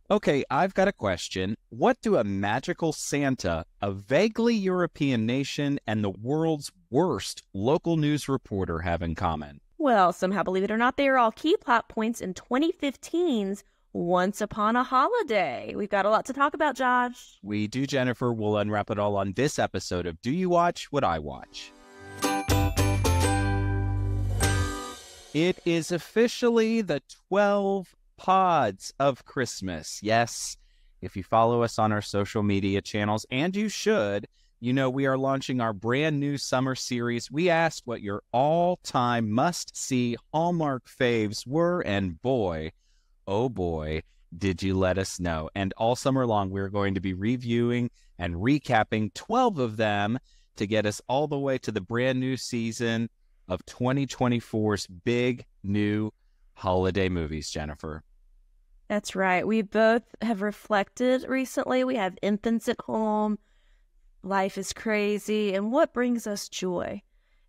Okay, I've got a question. What do a magical Santa, a vaguely European nation, and the world's worst local news reporter have in common? Well, somehow, believe it or not, they are all key plot points in 2015's Once Upon a Holiday. We've got a lot to talk about, Josh. We do, Jennifer. We'll unwrap it all on this episode of Do You Watch What I Watch? It is officially the 12 pods of Christmas. Yes, if you follow us on our social media channels, and you should, you know we are launching our brand new summer series. We asked what your all-time must-see Hallmark faves were, and boy, oh boy, did you let us know. And all summer long, we're going to be reviewing and recapping 12 of them to get us all the way to the brand new season of 2024's big new holiday movies, Jennifer. That's right. We both have reflected recently. We have infants at home. Life is crazy. And what brings us joy?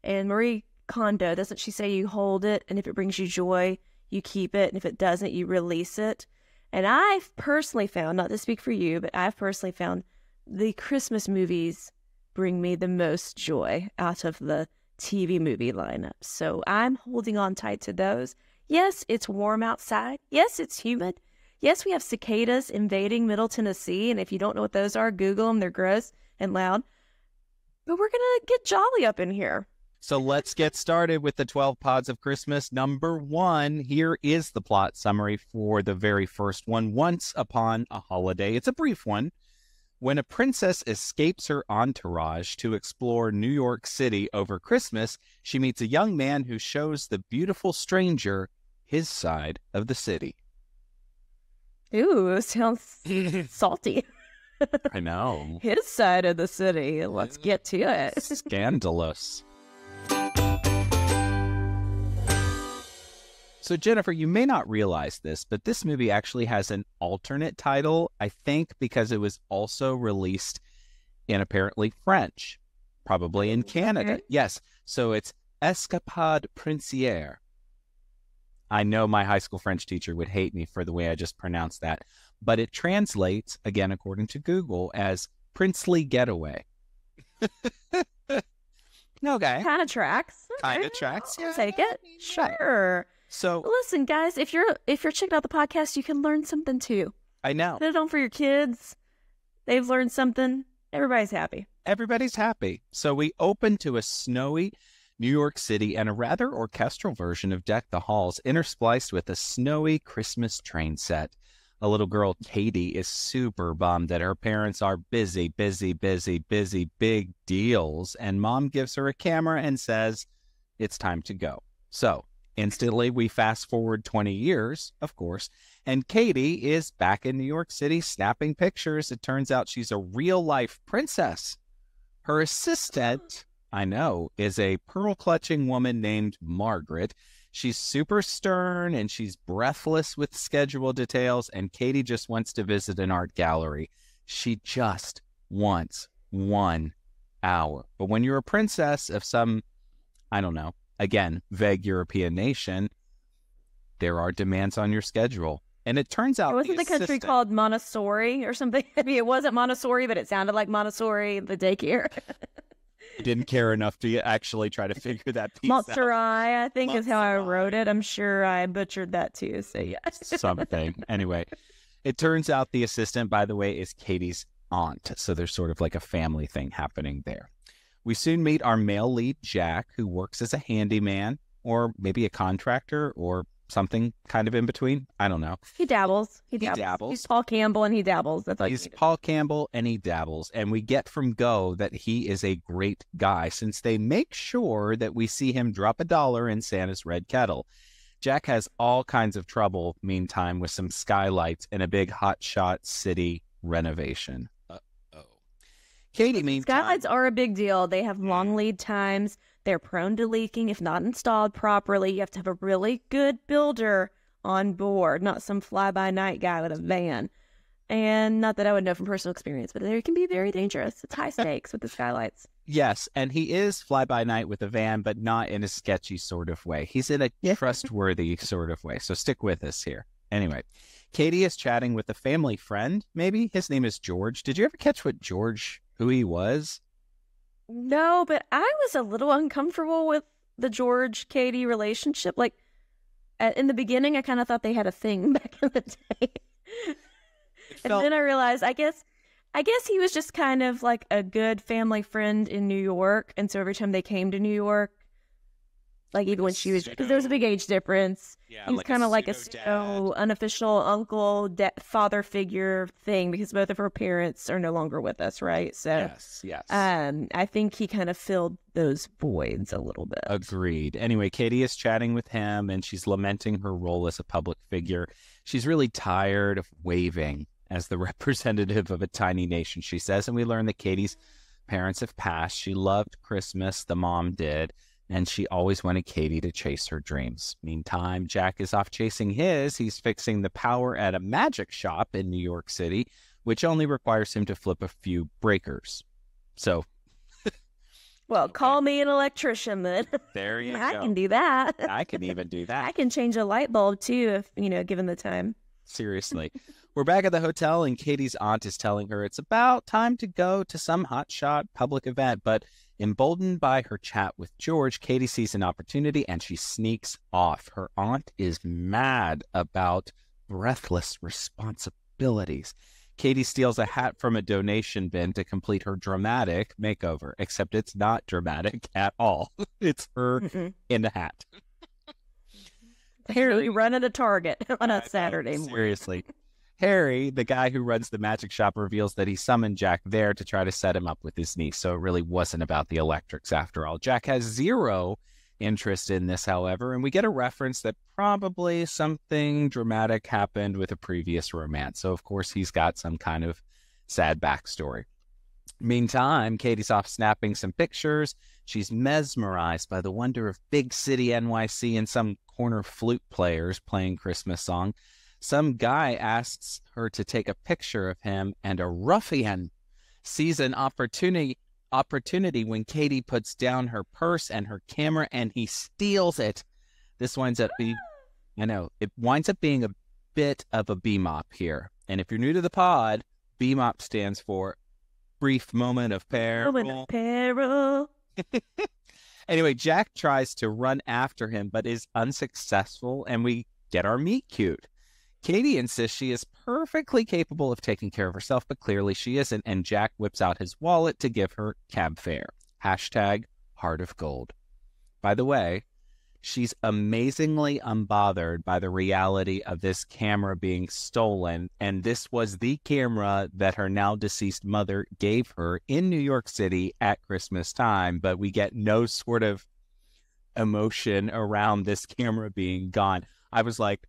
And Marie Kondo, doesn't she say you hold it, and if it brings you joy, you keep it, and if it doesn't, you release it? And I've personally found, not to speak for you, but I've personally found the Christmas movies bring me the most joy out of the TV movie lineup. So I'm holding on tight to those. Yes, it's warm outside. Yes, it's humid. Yes, we have cicadas invading Middle Tennessee, and if you don't know what those are, Google them. They're gross and loud. But we're going to get jolly up in here. So let's get started with the 12 pods of Christmas. Number 1, here is the plot summary for the very first one, Once Upon a Holiday. It's a brief one. When a princess escapes her entourage to explore New York City over Christmas, she meets a young man who shows the beautiful stranger his side of the city. Ooh, sounds salty. I know. His side of the city. Let's get to it. Scandalous. So, Jennifer, you may not realize this, but this movie actually has an alternate title, I think because it was also released in apparently French, probably in Canada. Okay. Yes. So it's Escapade Princière. I know my high school French teacher would hate me for the way I just pronounced that, but it translates, again, according to Google, as Princely Getaway. Okay. Kind of tracks. Kind of tracks. I'll take it. Sure. So listen, guys, if you're checking out the podcast, you can learn something too. I know. Put it on for your kids. They've learned something. Everybody's happy. Everybody's happy. So we open to a snowy New York City and a rather orchestral version of Deck the Halls interspliced with a snowy Christmas train set. A little girl, Katie, is super bummed that her parents are busy, big deals, and Mom gives her a camera and says, it's time to go. So instantly, we fast forward 20 years, of course, and Katie is back in New York City snapping pictures. It turns out she's a real-life princess. Her assistant, I know, is a pearl-clutching woman named Margaret. She's super stern, and she's breathless with schedule details, and Katie just wants to visit an art gallery. She just wants 1 hour. But when you're a princess of some, I don't know, again, vague European nation, there are demands on your schedule. And it turns out Wasn't the country called Montessori or something? I mean, it wasn't Montessori, but it sounded like Montessori, the daycare. Didn't care enough to actually try to figure that piece Montessori, out. I think is how I wrote it. I'm sure I butchered that too. So yes. Something. Anyway, it turns out the assistant, by the way, is Katie's aunt. So there's sort of like a family thing happening there. We soon meet our male lead, Jack, who works as a handyman or maybe a contractor or something kind of in between. I don't know. He dabbles. He dabbles. dabbles. He's Paul Campbell and he dabbles. That's like He's Paul Campbell and he dabbles. And we get from Go that he is a great guy since they make sure that we see him drop $1 in Santa's red kettle. Jack has all kinds of trouble, meantime, with some skylights and a big hotshot city renovation. Katie, meantime... Skylights are a big deal. They have long lead times. They're prone to leaking if not installed properly. You have to have a really good builder on board, not some fly-by-night guy with a van. And not that I would know from personal experience, but they can be very dangerous. It's high stakes with the skylights. Yes, and he is fly-by-night with a van, but not in a sketchy sort of way. He's in a Yeah. trustworthy sort of way. So stick with us here. Anyway, Katie is chatting with a family friend, maybe. His name is George. Did you ever catch who he was? No, but I was a little uncomfortable with the George Katie relationship. Like in the beginning, I kind of thought they had a thing back in the day, and then I realized, I guess he was just kind of like a good family friend in New York, and so every time they came to New York, like even when she was, because there was a big age difference. Yeah, He was like kind of like a pseudo-dad. unofficial uncle, father figure thing, because both of her parents are no longer with us, right? So, Yes. I think he kind of filled those voids a little bit. Agreed. Anyway, Katie is chatting with him, and she's lamenting her role as a public figure. She's really tired of waving as the representative of a tiny nation, she says. And we learn that Katie's parents have passed. She loved Christmas, the mom did, and she always wanted Katie to chase her dreams. Meantime, Jack is off chasing his. He's fixing the power at a magic shop in New York City, which only requires him to flip a few breakers. So, well, okay. Call me an electrician then. There you go. I can do that. I can even do that. I can change a light bulb too, if given the time. Seriously. We're back at the hotel, and Katie's aunt is telling her it's about time to go to some hotshot public event. But emboldened by her chat with George, Katie sees an opportunity and she sneaks off. Her aunt is mad about breathless responsibilities. Katie steals a hat from a donation bin to complete her dramatic makeover, except it's not dramatic at all. It's her in the hat. Harry running a Target on a Saturday morning. Seriously. Harry, the guy who runs the magic shop, reveals that he summoned Jack there to try to set him up with his niece. So it really wasn't about the electrics after all. Jack has zero interest in this, however, and we get a reference that probably something dramatic happened with a previous romance. So, of course, he's got some kind of sad backstory. Meantime, Katie's off snapping some pictures. She's mesmerized by the wonder of big city NYC and some corner flute players playing Christmas song. Some guy asks her to take a picture of him, and a ruffian sees an opportunity when Katie puts down her purse and her camera, and he steals it. This winds up being, it winds up being a bit of a BMOP here. And if you're new to the pod, BMOP stands for brief moment of peril. Moment of peril. Anyway, Jack tries to run after him, but is unsuccessful, and we get our meet cute. Katie insists she is perfectly capable of taking care of herself, but clearly she isn't, and Jack whips out his wallet to give her cab fare. Hashtag heart of gold. By the way, she's amazingly unbothered by the reality of this camera being stolen, and this was the camera that her now deceased mother gave her in New York City at Christmas time, but we get no sort of emotion around this camera being gone. I was like,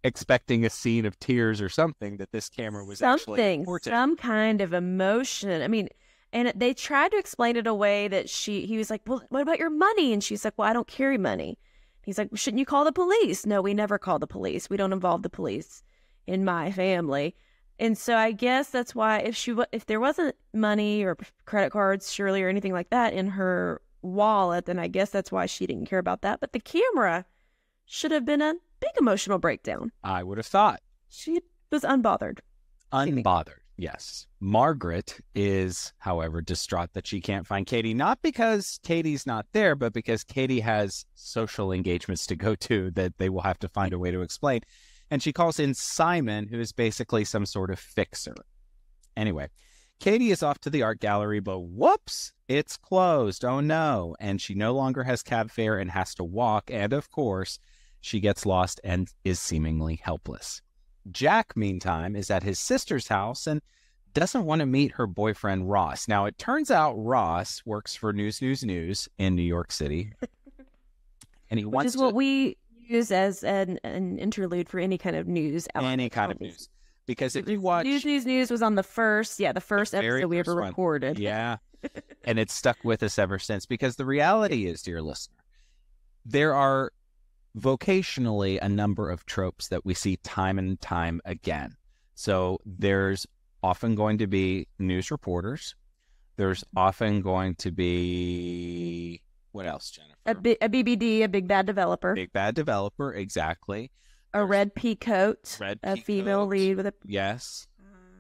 expecting a scene of tears or something, that this camera was actually important. Some kind of emotion. I mean, and they tried to explain it away that he was like, well, what about your money? And she's like, well, I don't carry money. He's like, well, shouldn't you call the police? No, we never call the police. We don't involve the police in my family. And so I guess that's why if there wasn't money or credit cards, surely, or anything like that in her wallet, then I guess that's why she didn't care about that. But the camera should have been a big emotional breakdown. I would have thought. She was unbothered. Unbothered, yes. Margaret is, however, distraught that she can't find Katie, not because Katie's not there, but because Katie has social engagements to go to that they will have to find a way to explain. And she calls in Simon, who is basically some sort of fixer. Anyway, Katie is off to the art gallery, but whoops, it's closed. Oh no. And she no longer has cab fare and has to walk. And of course, she gets lost and is seemingly helpless. Jack, meantime, is at his sister's house and doesn't want to meet her boyfriend, Ross. Now, it turns out Ross works for News in New York City. And Which is what we use as an interlude for any kind of news. Any kind of news. Because if you watch... News was on the first episode we ever recorded. Yeah. And it's stuck with us ever since. Because the reality is, dear listener, there are vocationally a number of tropes that we see time and time again. So there's often going to be news reporters. There's often going to be, what else, Jennifer? A BBD, a big bad developer. Big bad developer, exactly. A red pea coat. Red a pea female coat. lead with a Yes.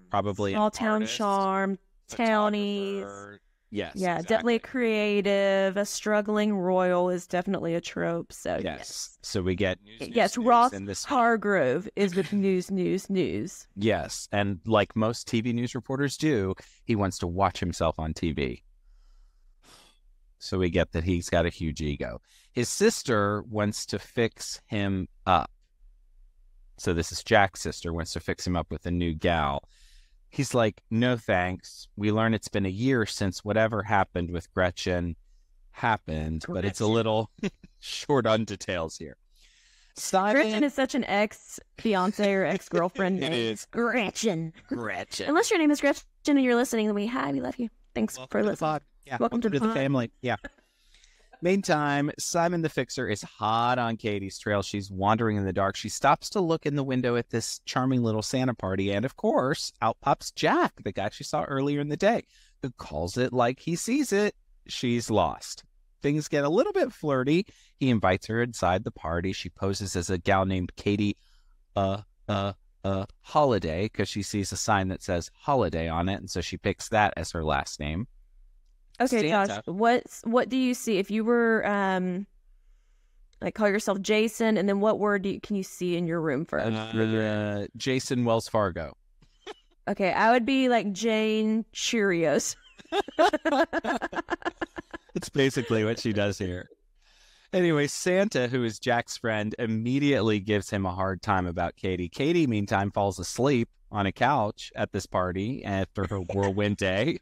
Probably small an town artist, charm, townies. photographer. Yes. Yeah, exactly. definitely a creative. A struggling royal is definitely a trope. So Yes. So we get news, yes, news, Ross and this. Hargrove is with news. Yes, and like most TV news reporters do, he wants to watch himself on TV. So we get that he's got a huge ego. His sister wants to fix him up. So this is Jack's sister, wants to fix him up with a new gal. He's like, no thanks. We learn it's been a year since whatever happened with Gretchen happened, but it's a little short on details here. Simon... Gretchen is such an ex-fiance or ex-girlfriend name. It is. Gretchen. Gretchen. Unless your name is Gretchen and you're listening, then we love you. Thanks for listening. Yeah. Welcome to the family. Yeah. Meantime, Simon the Fixer is hot on Katie's trail. She's wandering in the dark. She stops to look in the window at this charming little Santa party. And of course, out pops Jack, the guy she saw earlier in the day, who calls it like he sees it. She's lost. Things get a little bit flirty. He invites her inside the party. She poses as a gal named Katie Holiday because she sees a sign that says Holiday on it. And so she picks that as her last name. Okay, Santa. Josh, what do you see if you were like call yourself Jason, and then what word can you see in your room first? Jason Wells Fargo. Okay, I would be like Jane Cheerios. It's basically what she does here. Anyway, Santa, who is Jack's friend, immediately gives him a hard time about Katie. Katie, meantime, falls asleep on a couch at this party after her whirlwind day.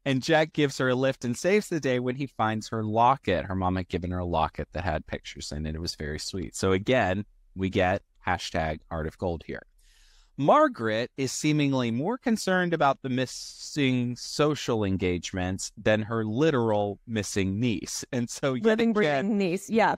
And Jack gives her a lift and saves the day when he finds her locket. Her mom had given her a locket that had pictures in it. It was very sweet. So again, we get hashtag Heart of Gold here. Margaret is seemingly more concerned about the missing social engagements than her literal missing niece. And so breathing niece, yeah.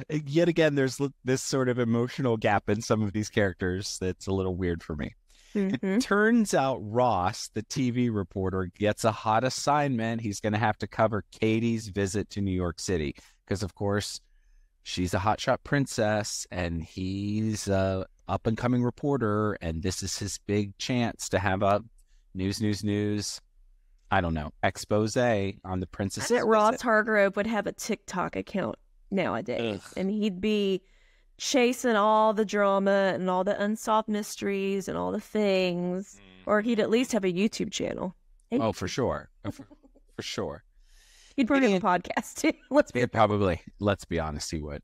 Yet again, there's this sort of emotional gap in some of these characters that's a little weird for me. Mm-hmm. It turns out Ross, the TV reporter, gets a hot assignment. He's going to have to cover Katie's visit to New York City because, of course, she's a hotshot princess and he's a up-and-coming reporter, and this is his big chance to have a news, I don't know, expose on the princess. I bet Ross Hargrove would have a TikTok account nowadays, and he'd be chasing all the drama and all the unsolved mysteries and all the things, or he'd at least have a YouTube channel. Oh, for sure. For sure. He'd probably have a podcast too. Let's be honest, he would.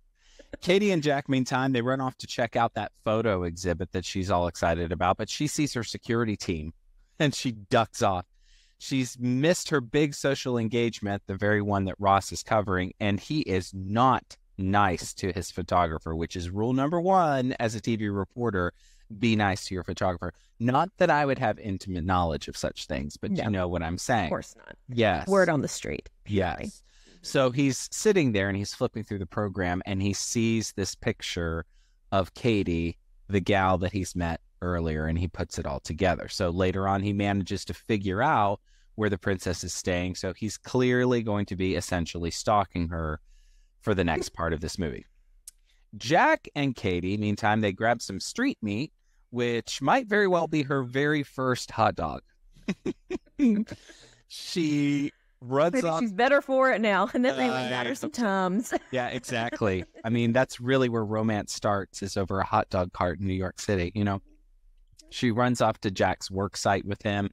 Katie and Jack, meantime, they run off to check out that photo exhibit that she's all excited about, but she sees her security team and she ducks off. She's missed her big social engagement, the very one that Ross is covering, and he is not nice to his photographer, which is rule number one as a TV reporter. Be nice to your photographer. Not that I would have intimate knowledge of such things, but you know what I'm saying. Of course not. Yes. Word on the street. Yes. Right. So he's sitting there and he's flipping through the program and he sees this picture of Katie, the gal that he's met earlier, and he puts it all together. So later on, he manages to figure out where the princess is staying. So he's clearly going to be essentially stalking her for the next part of this movie. Jack and Katie, meantime, they grab some street meat, which might very well be her very first hot dog. She runs Maybe off. she's better for it now, and then they got her some Tums. Yeah, exactly. I mean, that's really where romance starts, is over a hot dog cart in New York City, you know? She runs off to Jack's work site with him,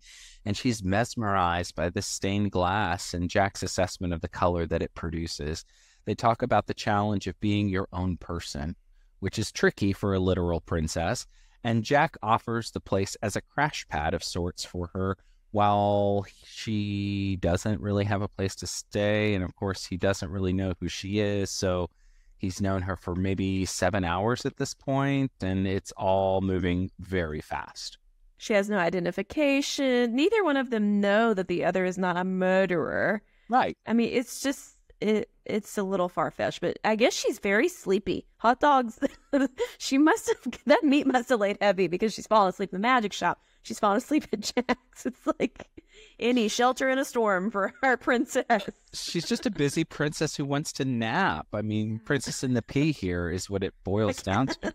and she's mesmerized by the stained glass and Jack's assessment of the color that it produces. They talk about the challenge of being your own person, which is tricky for a literal princess, and Jack offers the place as a crash pad of sorts for her, while she doesn't really have a place to stay, and of course he doesn't really know who she is, so he's known her for maybe 7 hours at this point, and it's all moving very fast. She has no identification. Neither one of them know that the other is not a murderer. Right. I mean, it's just, it's a little far-fetched, but I guess she's very sleepy. Hot dogs, that meat must have laid heavy because she's fallen asleep in the magic shop. She's falling asleep at Jack's. It's like any shelter in a storm for our princess. She's just a busy princess who wants to nap. I mean, Princess in the Pea here is what it boils down to.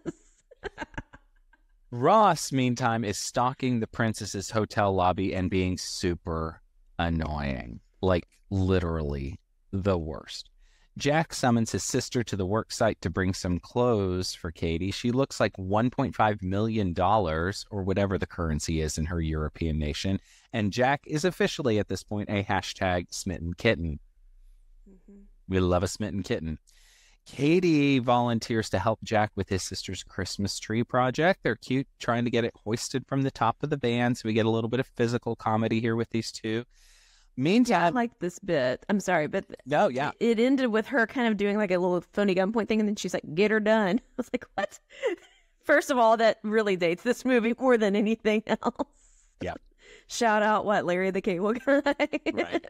Ross, meantime, is stalking the princess's hotel lobby and being super annoying. Like, literally the worst. Jack summons his sister to the work site to bring some clothes for Katie. She looks like $1.5 million, or whatever the currency is in her European nation. And Jack is officially, at this point, a hashtag smitten kitten. Mm-hmm. We love a smitten kitten. Katie volunteers to help Jack with his sister's Christmas tree project. They're cute, trying to get it hoisted from the top of the van, so we get a little bit of physical comedy here with these two. Meantime, I like this bit. I'm sorry, but no, yeah, it ended with her kind of doing like a little phony gunpoint thing, and then she's like, "Get her done." I was like, "What?" First of all, that really dates this movie more than anything else. Yeah. Shout out, Larry the Cable Guy. Right.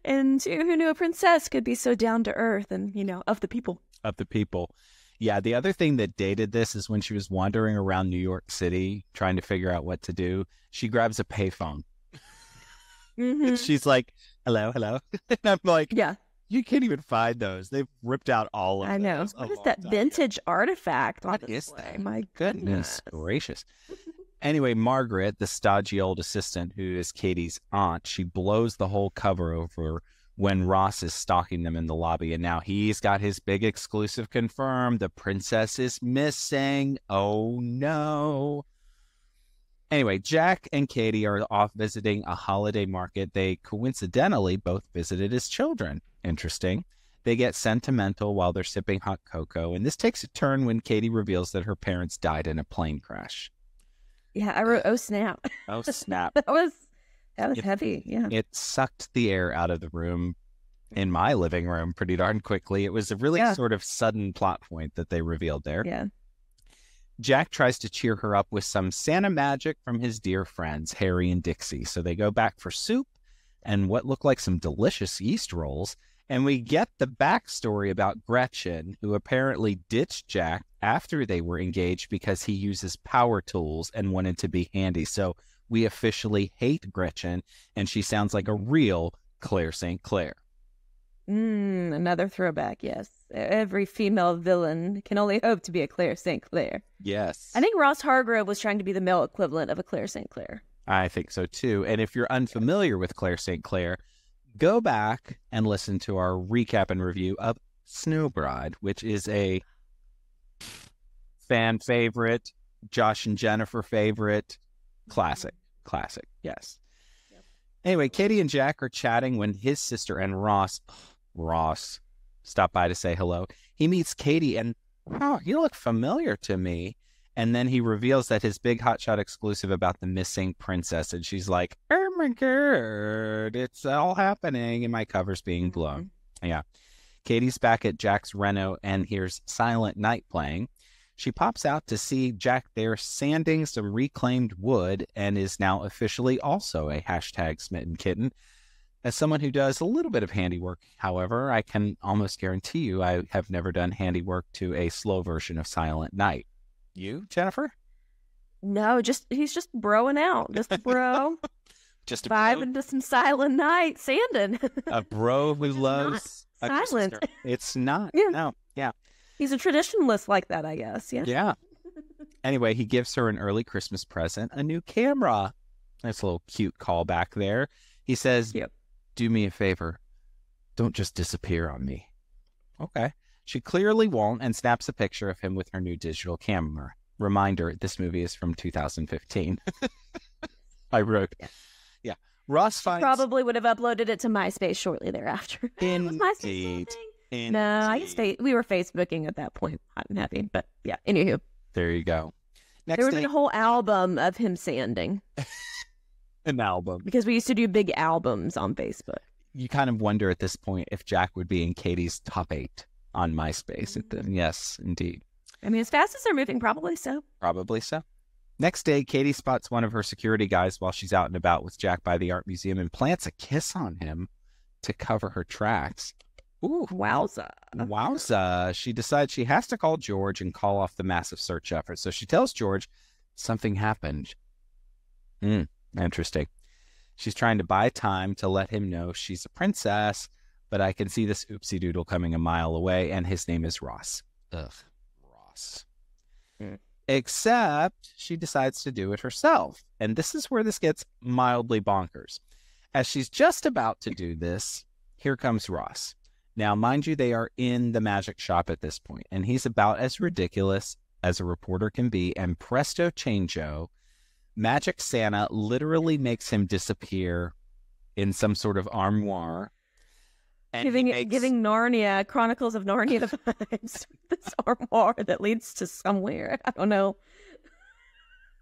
And who knew a princess could be so down to earth and, of the people. Of the people. Yeah, the other thing that dated this is when she was wandering around New York City trying to figure out what to do, she grabs a payphone. Mm-hmm. She's like, hello. And I'm like, yeah, you can't even find those. They've ripped out all of them. I know. What is that vintage artifact? What is that? My goodness gracious. Anyway, Margaret, the stodgy old assistant who is Katie's aunt, she blows the whole cover over when Ross is stalking them in the lobby. And now he's got his big exclusive confirmed. The princess is missing. Oh, no. Anyway, Jack and Katie are off visiting a holiday market they coincidentally both visited as children. Interesting. They get sentimental while they're sipping hot cocoa. And this takes a turn when Katie reveals that her parents died in a plane crash. Yeah, I wrote, oh, snap. Oh, snap. That was heavy, yeah. It sucked the air out of the room in my living room pretty darn quickly. It was a really sort of sudden plot point that they revealed there. Yeah. Jack tries to cheer her up with some Santa magic from his dear friends, Harry and Dixie. So they go back for soup and what look like some delicious yeast rolls. And we get the backstory about Gretchen, who apparently ditched Jack after they were engaged because he uses power tools and wanted to be handy. So we officially hate Gretchen, and she sounds like a real Claire St. Clair. Another throwback, yes. Every female villain can only hope to be a Claire St. Clair. Yes. I think Ross Hargrove was trying to be the male equivalent of a Claire St. Clair. I think so, too. And if you're unfamiliar with Claire St. Clair, go back and listen to our recap and review of Snow Bride, which is a fan favorite, Josh and Jennifer favorite, classic, yes. Yep. Anyway, Katie and Jack are chatting when his sister and Ross stop by to say hello. He meets Katie and, oh, you look familiar to me. And then he reveals that his big hotshot exclusive about the missing princess. And she's like, oh my God, it's all happening. And my cover's being blown. Yeah. Katie's back at Jack's reno and hears Silent Night playing. She pops out to see Jack there sanding some reclaimed wood and is now officially also a hashtag smitten kitten. As someone who does a little bit of handiwork, however, I can almost guarantee you I have never done handiwork to a slow version of Silent Night. You, Jennifer? No, he's just broing out. Just a bro. Just a vibe into some Silent Night sanding. A bro who loves silent. It's not. Yeah. No. Yeah. He's a traditionalist like that, I guess. Yeah. Yeah. Anyway, he gives her an early Christmas present, a new camera. Nice little cute callback there. He says, yep. Do me a favor. Don't just disappear on me. Okay. She clearly won't and snaps a picture of him with her new digital camera. Reminder, this movie is from 2015. I wrote. Yeah. Ross finds... Probably would have uploaded it to MySpace shortly thereafter. Indeed. No, I guess we were Facebooking at that point. Hot and heavy. But yeah, anywho. There you go. There would be a whole album of him sanding. An album. Because we used to do big albums on Facebook. You kind of wonder at this point if Jack would be in Katie's top 8 on MySpace. Yes, indeed. I mean, as fast as they're moving, probably so. Probably so. Next day, Katie spots one of her security guys while she's out and about with Jack by the art museum and plants a kiss on him to cover her tracks. Ooh. Wowza. She decides she has to call George and call off the massive search effort. So she tells George something happened. Interesting. She's trying to buy time to let him know she's a princess, but I can see this oopsie doodle coming a mile away, and his name is Ross. Ugh, Ross. Except she decides to do it herself. And this is where this gets mildly bonkers. As she's just about to do this, here comes Ross. Now, mind you, they are in the magic shop at this point, and he's about as ridiculous as a reporter can be. And presto changeo, Magic Santa literally makes him disappear in some sort of armoire. And giving Narnia, Chronicles of Narnia vibes. This armoire that leads to somewhere. I don't know.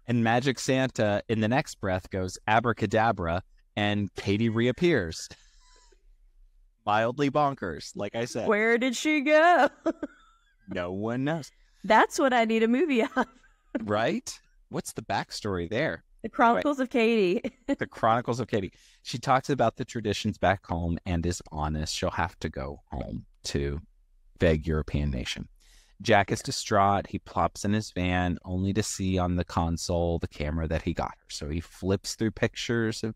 And Magic Santa, in the next breath, goes abracadabra, and Katie reappears. Mildly bonkers, like I said. Where did she go? No one knows. That's what I need a movie of. Right? What's the backstory there? The Chronicles of Katie. The Chronicles of Katie. She talks about the traditions back home and is honest. She'll have to go home to vague European nation. Jack is distraught. He plops in his van only to see on the console the camera that he got her. So he flips through pictures of,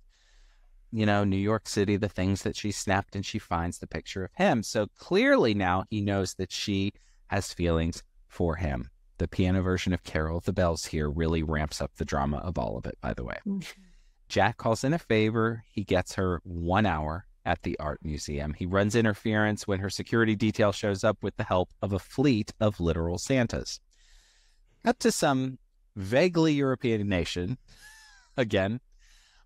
New York City, the things that she snapped, and she finds the picture of him. So clearly now he knows that she has feelings for him. The piano version of Carol of the Bells here really ramps up the drama of all of it, by the way. Jack calls in a favor. He gets her 1 hour at the art museum. He runs interference when her security detail shows up with the help of a fleet of literal Santas. Up to some vaguely European nation, again,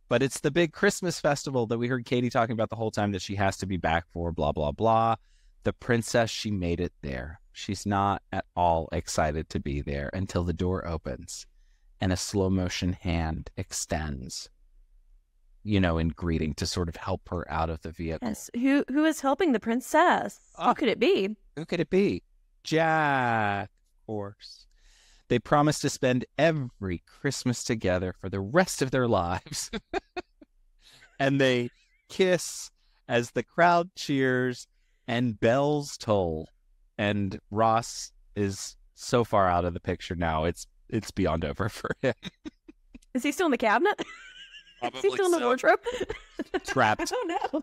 but it's the big Christmas festival that we heard Katie talking about the whole time that she has to be back for, blah, blah, blah. The princess, she made it there. She's not at all excited to be there until the door opens and a slow motion hand extends, in greeting to sort of help her out of the vehicle. Yes. Who is helping the princess? Who could it be? Who could it be? Jack, of course. They promise to spend every Christmas together for the rest of their lives. And they kiss as the crowd cheers and bells toll. And Ross is so far out of the picture now, it's beyond over for him. Is he still in the cabinet? Probably is he still in the wardrobe? Trapped. Oh, no.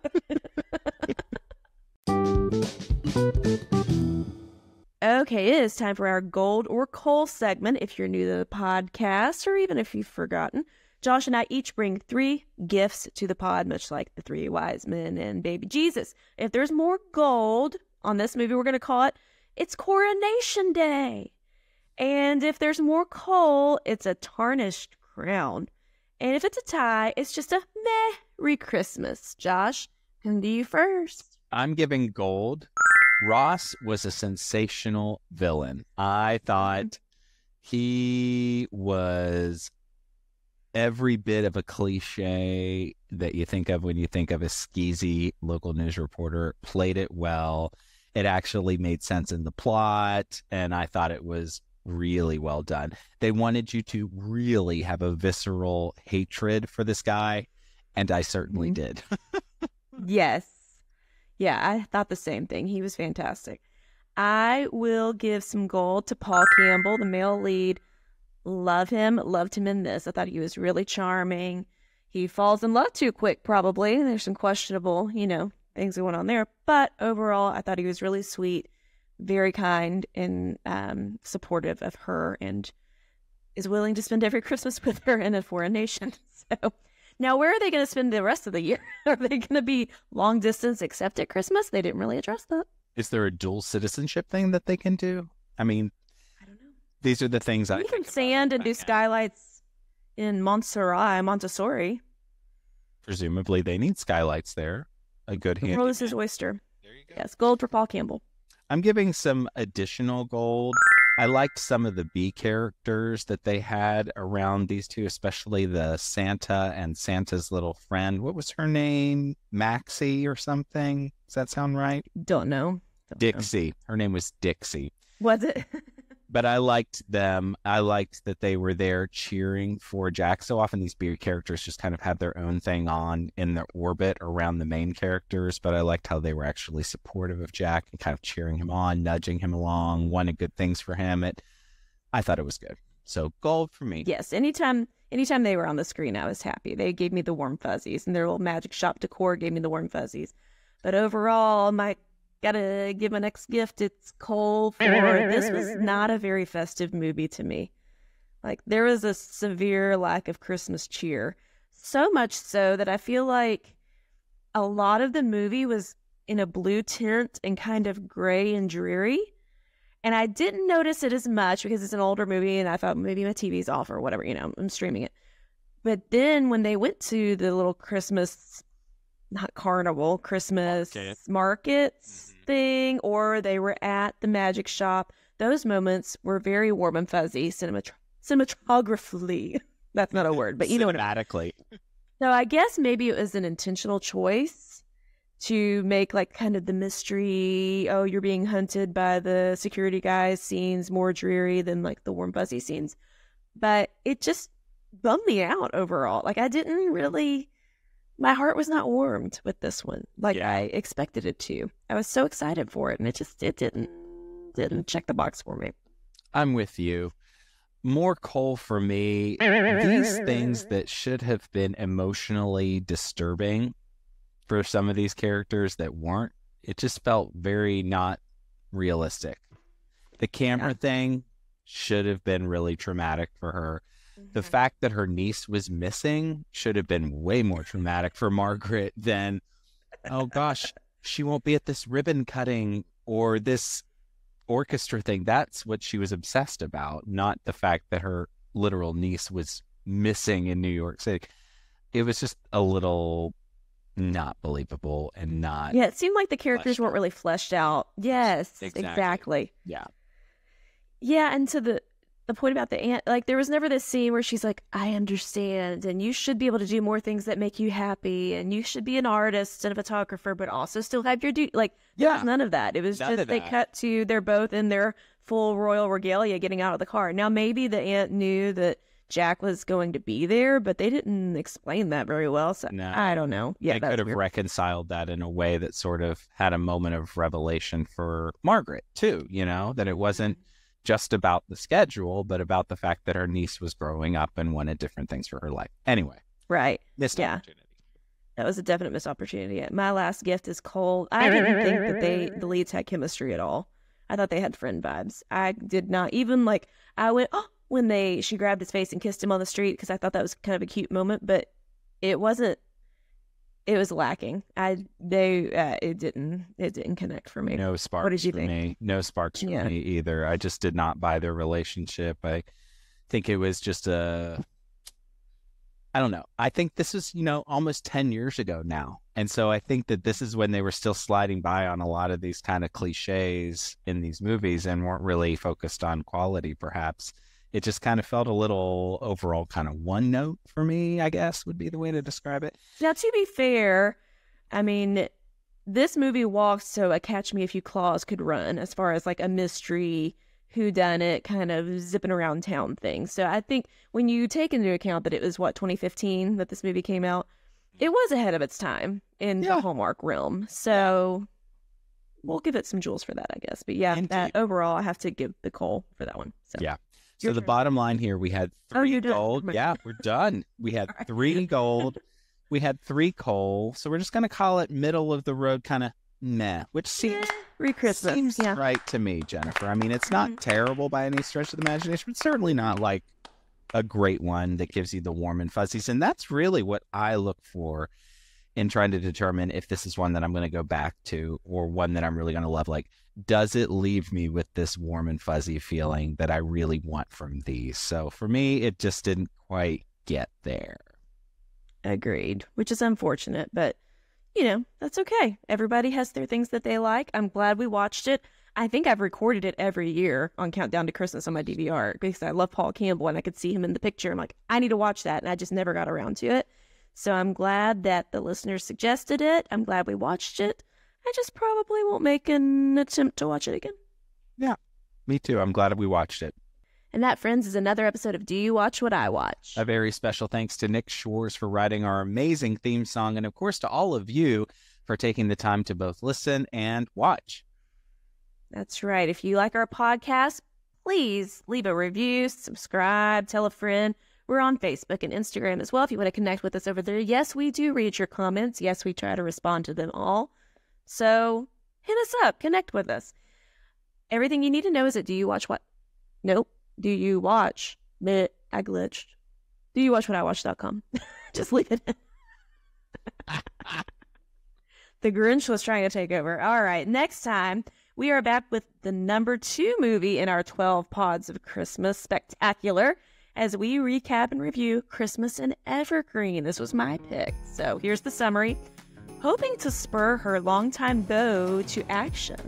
Okay, it is time for our gold or coal segment. If you're new to the podcast, or even if you've forgotten, Josh and I each bring 3 gifts to the pod, much like the 3 wise men and baby Jesus. If there's more gold on this movie, we're going to call it's Coronation Day. And if there's more coal, it's a tarnished crown. And if it's a tie, it's just a Merry Christmas. Josh, come to you first. I'm giving gold. Ross was a sensational villain. I thought he was every bit of a cliche that you think of when you think of a skeezy local news reporter. Played it well. It actually made sense in the plot, and I thought it was really well done. They wanted you to really have a visceral hatred for this guy, and I certainly did. Yes. Yeah, I thought the same thing. He was fantastic. I will give some gold to Paul Campbell, the male lead. Loved him in this. I thought he was really charming. He falls in love too quick, probably. There's some questionable, things going on there. But overall, I thought he was really sweet, very kind, and supportive of her, and is willing to spend every Christmas with her in a foreign nation. So now, where are they going to spend the rest of the year? Are they going to be long distance except at Christmas? They didn't really address that. Is there a dual citizenship thing that they can do? I mean, I don't know. These are the things I think about. You can sand and do skylights in Montessori. Presumably they need skylights there. A good hand. Rose's oyster. There you go. Yes, gold for Paul Campbell. I'm giving some additional gold. I liked some of the B characters that they had around these two, especially the Santa and Santa's little friend. What was her name? Maxie or something? Does that sound right? Don't know. Dixie. Her name was Dixie. Was it? But I liked them. I liked that they were there cheering for Jack. So often these B characters just kind of have their own thing on in their orbit around the main characters. But I liked how they were actually supportive of Jack and kind of cheering him on, nudging him along, wanting good things for him. I thought it was good. So gold for me. Yes. Anytime anytime they were on the screen, I was happy. They gave me the warm fuzzies, and their little magic shop decor gave me the warm fuzzies. But overall, gotta give my next gift. It's Cole for this was not a very festive movie to me. Like, there was a severe lack of Christmas cheer. So much so that I feel like a lot of the movie was in a blue tint and kind of gray and dreary. And I didn't notice it as much because it's an older movie and I thought maybe my TV's off or whatever, I'm streaming it. But then when they went to the little Christmas, not carnival, Christmas markets thing, or they were at the magic shop, those moments were very warm and fuzzy cinematographically. That's not a word, but you know what I mean. So I guess maybe it was an intentional choice to make like kind of the mystery, oh, you're being hunted by the security guys scenes more dreary than like the warm fuzzy scenes. But it just bummed me out overall. Like, I didn't really, my heart was not warmed with this one like I expected it to. I was so excited for it, and it didn't check the box for me. I'm with you. More Cole for me. These things that should have been emotionally disturbing for some of these characters that weren't, it just felt very not realistic. The camera thing should have been really traumatic for her. The fact that her niece was missing should have been way more traumatic for Margaret than, oh gosh, she won't be at this ribbon cutting or this orchestra thing. That's what she was obsessed about, not the fact that her literal niece was missing in New York City. It was just a little not believable and not. Yeah, it seemed like the characters weren't really fleshed out. Yes, exactly. Yeah. Yeah, and to the point about the aunt, like, there was never this scene where she's like, I understand, and you should be able to do more things that make you happy, and you should be an artist and a photographer, but also still have your duty. Like, there was none of that. It was just they cut to they're both in their full royal regalia getting out of the car. Now, maybe the aunt knew that Jack was going to be there, but they didn't explain that very well. So no. I don't know. Yeah, they could have reconciled that in a way that sort of had a moment of revelation for Margaret too, that it wasn't just about the schedule, but about the fact that her niece was growing up and wanted different things for her life. Anyway. Right. Missed opportunity. That was a definite missed opportunity. My last gift is Cole. I didn't think that the leads had chemistry at all. I thought they had friend vibes. I did not even I went, oh, when she grabbed his face and kissed him on the street, because I thought that was kind of a cute moment, but it wasn't. It was lacking. It didn't connect for me. No sparks. What did you for think? Me. No sparks for me either. I just did not buy their relationship. I think it was just I don't know. I think this is, almost 10 years ago now. And so I think that this is when they were still sliding by on a lot of these kind of cliches in these movies and weren't really focused on quality, perhaps. It just kind of felt a little overall kind of one note for me, I guess, would be the way to describe it. Now, to be fair, I mean, this movie walks so a Catch Me If You Claws could run as far as like a mystery, whodunit kind of zipping around town thing. So I think when you take into account that it was, 2015 that this movie came out, it was ahead of its time in the Hallmark realm. So we'll give it some jewels for that, I guess. But that overall, I have to give the Cole for that one. So. Yeah. So the bottom line here, we had 3 gold. Yeah, we're done. We had 3 gold. We had 3 coal. So we're just going to call it middle of the road kind of meh, which seems right to me, Jennifer. I mean, it's not terrible by any stretch of the imagination, but certainly not like a great one that gives you the warm and fuzzies. And that's really what I look for in trying to determine if this is one that I'm going to go back to or one that I'm really going to love. Like, does it leave me with this warm and fuzzy feeling that I really want from these? So for me, it just didn't quite get there. Agreed, which is unfortunate, but that's okay. Everybody has their things that they like. I'm glad we watched it. I think I've recorded it every year on Countdown to Christmas on my DVR because I love Paul Campbell and I could see him in the picture. I'm like, I need to watch that. And I just never got around to it. So I'm glad that the listeners suggested it. I'm glad we watched it. I just probably won't make an attempt to watch it again. Yeah, me too. I'm glad we watched it. And that, friends, is another episode of Do You Watch What I Watch? A very special thanks to Nick Schwartz for writing our amazing theme song. And of course, to all of you for taking the time to both listen and watch. That's right. If you like our podcast, please leave a review, subscribe, tell a friend. We're on Facebook and Instagram as well if you want to connect with us over there. Yes, we do read your comments. Yes, we try to respond to them all. So hit us up. Connect with us. Everything you need to know is that do you watch what? Nope. Do you watch? I glitched. Do you watch whatIwatch.com? Just leave it in. The Grinch was trying to take over. All right. Next time, we are back with the number 2 movie in our 12 Pods of Christmas Spectacular as we recap and review Christmas in Evergreen. This was my pick. So here's the summary. Hoping to spur her longtime beau to action,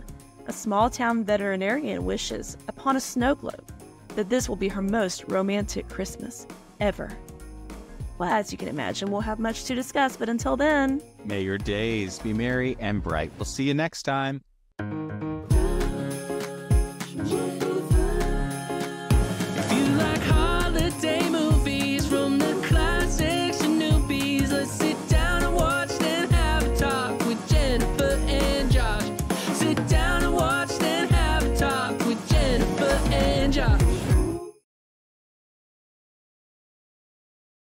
a small-town veterinarian wishes upon a snow globe that this will be her most romantic Christmas ever. Well, as you can imagine, we'll have much to discuss, but until then... May your days be merry and bright. We'll see you next time.